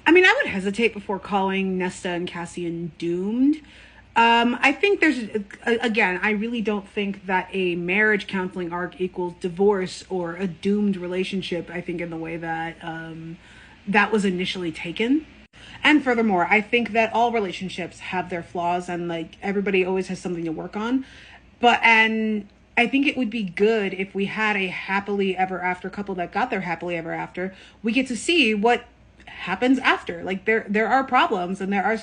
I mean, I would hesitate before calling Nesta and Cassian doomed. I think again, I really don't think that a marriage counseling arc equals divorce or a doomed relationship, I think, in the way that that was initially taken. And furthermore, I think that all relationships have their flaws and like everybody always has something to work on. And I think it would be good if we had a happily ever after couple that got their happily ever after. We get to see what happens after. Like there are problems and there are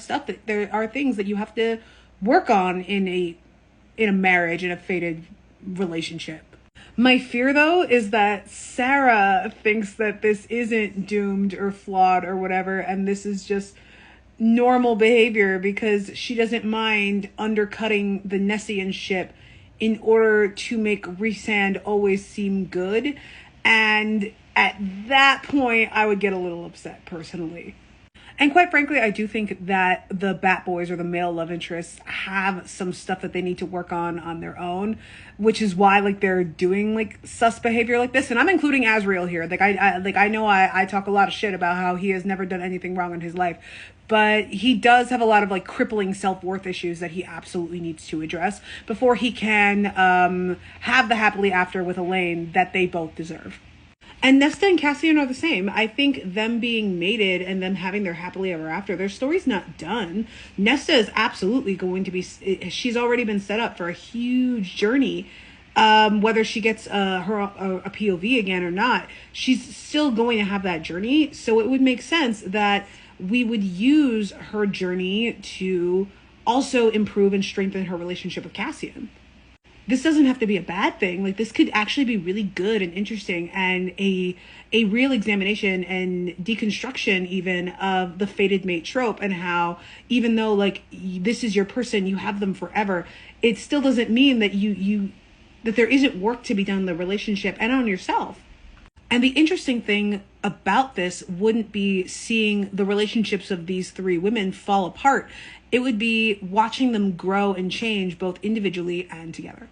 there are things that you have to work on in a marriage, in a fated relationship. My fear though is that Sarah thinks that this isn't doomed or flawed or whatever, and this is just normal behavior because she doesn't mind undercutting the Nessian ship in order to make Rhysand always seem good. And at that point, I would get a little upset personally. And quite frankly, I do think that the Bat Boys or the male love interests have some stuff that they need to work on their own, which is why like they're doing like sus behavior like this. And I'm including Azriel here. Like I know I talk a lot of shit about how he has never done anything wrong in his life, but he does have a lot of like crippling self-worth issues that he absolutely needs to address before he can have the happily after with Elaine that they both deserve. And Nesta and Cassian are the same. I think them being mated and them having their happily ever after, their story's not done. Nesta is absolutely going to be, she's already been set up for a huge journey. Whether she gets a POV again or not, she's still going to have that journey. So it would make sense that we would use her journey to also improve and strengthen her relationship with Cassian. This doesn't have to be a bad thing. Like this could actually be really good and interesting and a real examination and deconstruction even of the fated mate trope and how even though like this is your person, you have them forever, it still doesn't mean that that there isn't work to be done in the relationship and on yourself. And the interesting thing about this wouldn't be seeing the relationships of these three women fall apart. It would be watching them grow and change both individually and together.